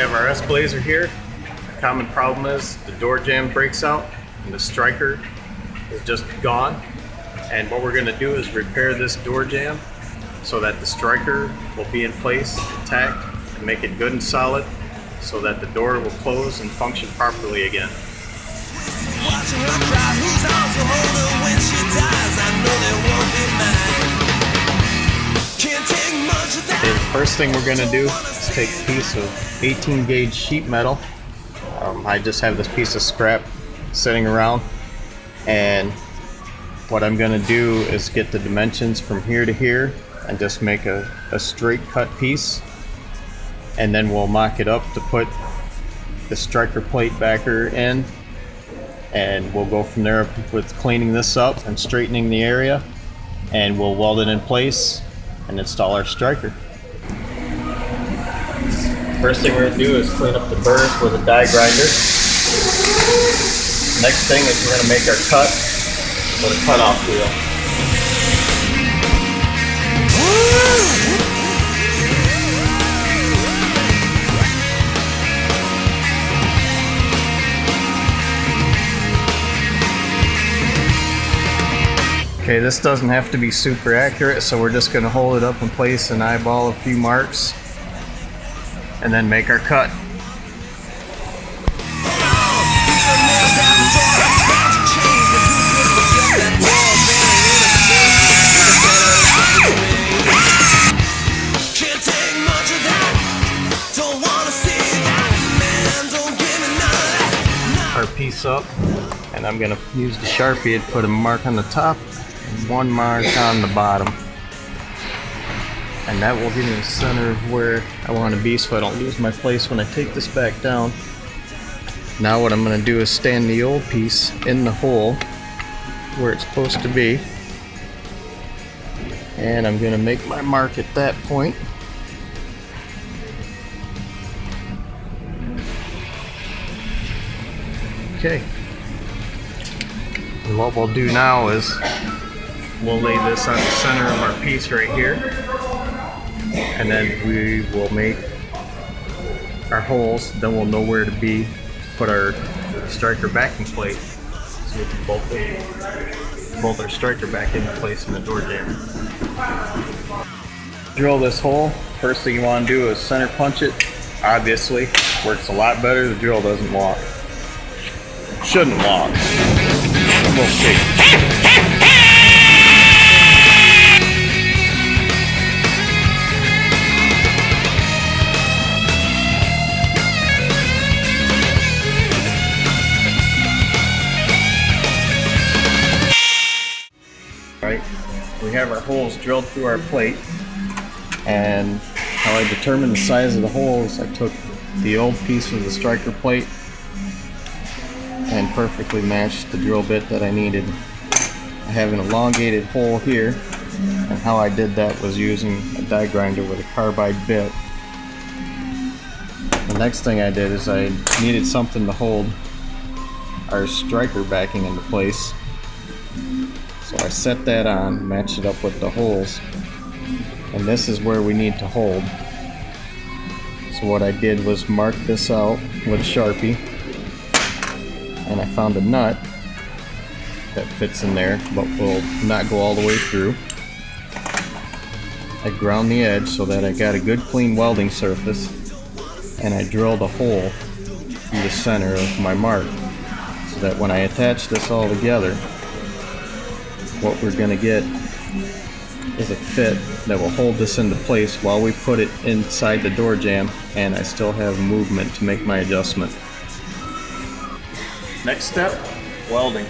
We have our S-Blazer here. The common problem is the door jamb breaks out and the striker is just gone. And what we're going to do is repair this door jamb so that the striker will be in place intact and make it good and solid so that the door will close and function properly again. Okay, the first thing we're going to do is take a piece of 18 gauge sheet metal. I just have this piece of scrap sitting around, and what I'm going to do is get the dimensions from here to here and just make a straight cut piece, and then we'll mock it up to put the striker plate backer in, and we'll go from there with cleaning this up and straightening the area, and we'll weld it in place and install our striker. First thing we're going to do is clean up the burrs with a die grinder. Next thing is we're going to make our cut with a cutoff wheel. Okay, this doesn't have to be super accurate, so we're just going to hold it up in place and eyeball a few marks and then make our cut. Our piece up, and I'm going to use the Sharpie to put a mark on the top and one mark on the bottom, and that will give me the center of where I want to be so I don't lose my place when I take this back down. Now what I'm going to do is stand the old piece in the hole where it's supposed to be, and I'm going to make my mark at that point. Okay, and what we'll do now is we'll lay this on the center of our piece right here, and then we will make our holes. Then we'll know where to be to put our striker backing plate, so we can bolt our striker back into place in the door jamb. Drill this hole. First thing you want to do is center punch it. Obviously, works a lot better. The drill doesn't walk. Shouldn't walk. We'll see. Right, we have our holes drilled through our plate, and how I determined the size of the holes, I took the old piece of the striker plate and perfectly matched the drill bit that I needed. I have an elongated hole here, and how I did that was using a die grinder with a carbide bit. The next thing I did is I needed something to hold our striker backing into place, so I set that on, matched it up with the holes, and this is where we need to hold. So what I did was mark this out with a Sharpie, and I found a nut that fits in there but will not go all the way through. I ground the edge so that I got a good clean welding surface, and I drilled a hole through the center of my mark so that when I attach this all together, what we're going to get is a fit that will hold this into place while we put it inside the door jamb, and I still have movement to make my adjustment. Next step, welding.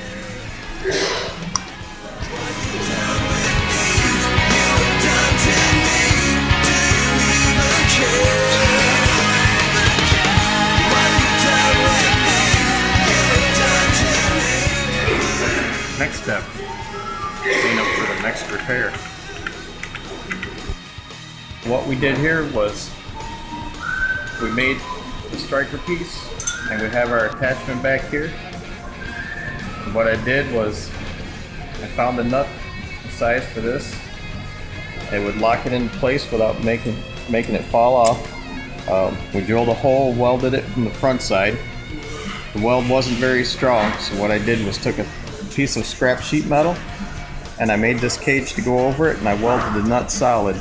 Next step, clean up for the next repair. What we did here was we made the striker piece, and we have our attachment back here. And what I did was I found a nut the size for this. It would lock it in place without making it fall off. We drilled a hole, welded it from the front side. The weld wasn't very strong, so what I did was took a piece of scrap sheet metal and I made this cage to go over it, and I welded the nut solid.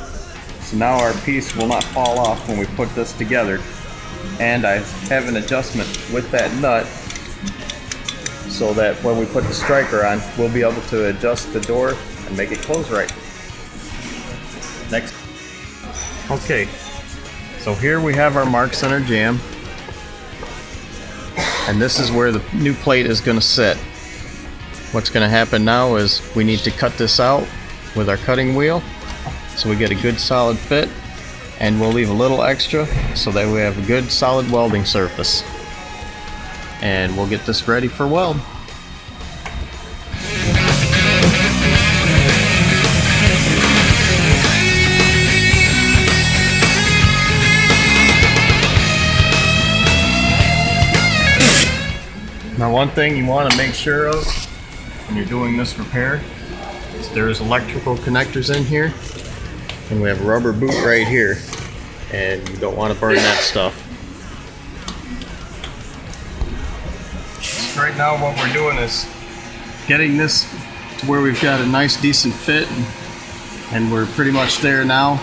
So now our piece will not fall off when we put this together. And I have an adjustment with that nut so that when we put the striker on, we'll be able to adjust the door and make it close right. Next. Okay, so here we have our mark center jamb, and this is where the new plate is going to sit. What's going to happen now is we need to cut this out with our cutting wheel so we get a good solid fit, and we'll leave a little extra so that we have a good solid welding surface. And we'll get this ready for weld. Now, one thing you want to make sure of when you're doing this repair is there's electrical connectors in here, and we have a rubber boot right here, and you don't want to burn that stuff. Right now what we're doing is getting this to where we've got a nice decent fit, and we're pretty much there now.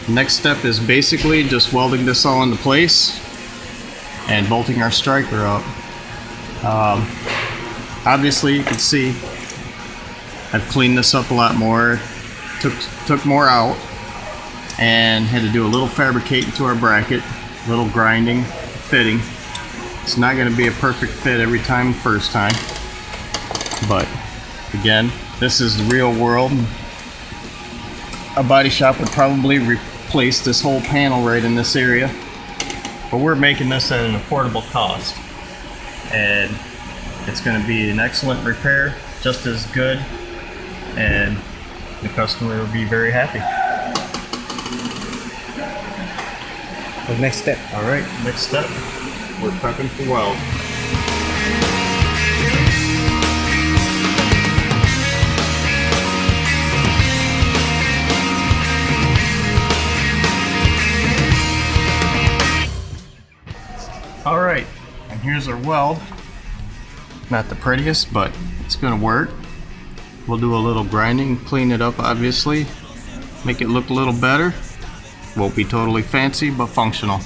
The next step is basically just welding this all into place and bolting our striker up. Obviously you can see I've cleaned this up a lot more, took more out, and had to do a little fabricating to our bracket, a little grinding, fitting. It's not going to be a perfect fit every time, first time, but again, this is the real world. A body shop would probably replace this whole panel right in this area, but we're making this at an affordable cost, and it's going to be an excellent repair, just as good, and the customer will be very happy. The next step. All right, next step, we're prepping for weld. All right, and here's our weld. Not the prettiest, but it's gonna work. We'll do a little grinding, clean it up obviously, make it look a little better. Won't be totally fancy, but functional.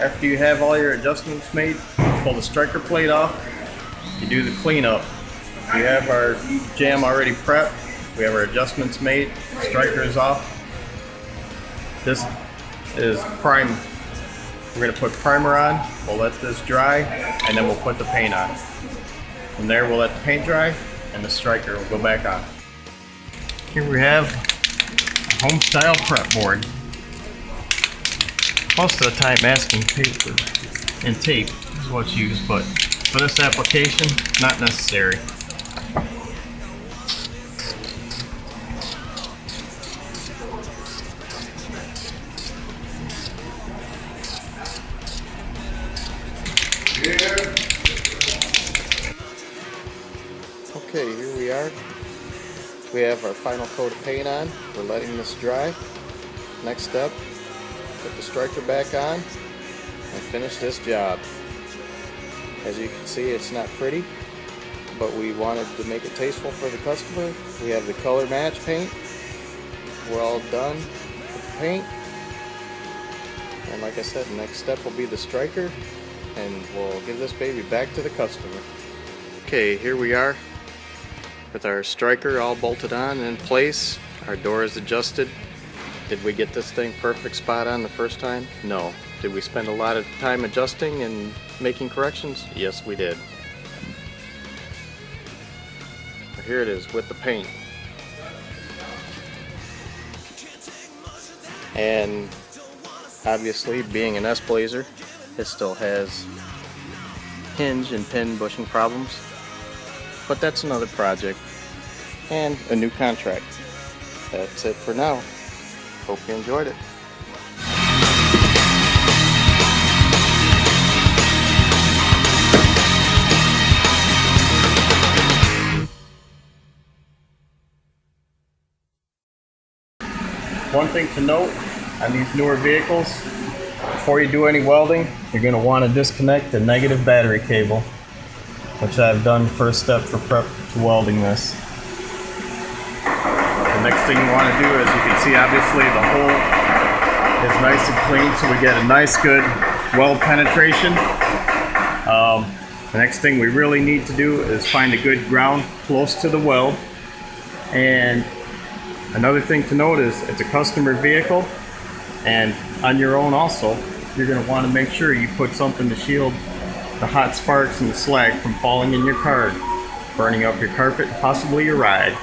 After you have all your adjustments made, pull the striker plate off, you do the cleanup. We have our jamb already prepped, we have our adjustments made, striker is off. This is prime. We're going to put primer on, we'll let this dry, and then we'll put the paint on. From there we'll let the paint dry, and the striker will go back on. Here we have a home style prep board. Most of the time masking paper and tape is what's used, but for this application, not necessary. Okay, here we are. We have our final coat of paint on. We're letting this dry. Next step, put the striker back on and finish this job. As you can see, it's not pretty, but we wanted to make it tasteful for the customer. We have the color match paint. We're all done with the paint. And like I said, the next step will be the striker, and we'll give this baby back to the customer. Okay, here we are with our striker all bolted on in place. Our door is adjusted. Did we get this thing perfect spot on the first time? No. Did we spend a lot of time adjusting and making corrections? Yes, we did. But here it is with the paint. And obviously, being an S-Blazer, it still has hinge and pin bushing problems. But that's another project and a new contract. That's it for now. Hope you enjoyed it. One thing to note on these newer vehicles, before you do any welding, you're going to want to disconnect the negative battery cable, which I've done first step for prep to welding this. The next thing you want to do is, you can see obviously the hole is nice and clean, so we get a nice good weld penetration. The next thing we really need to do is find a good ground close to the weld. And another thing to note is it's a customer vehicle, and on your own also, you're going to want to make sure you put something to shield the hot sparks and the slag from falling in your car, burning up your carpet, possibly your ride.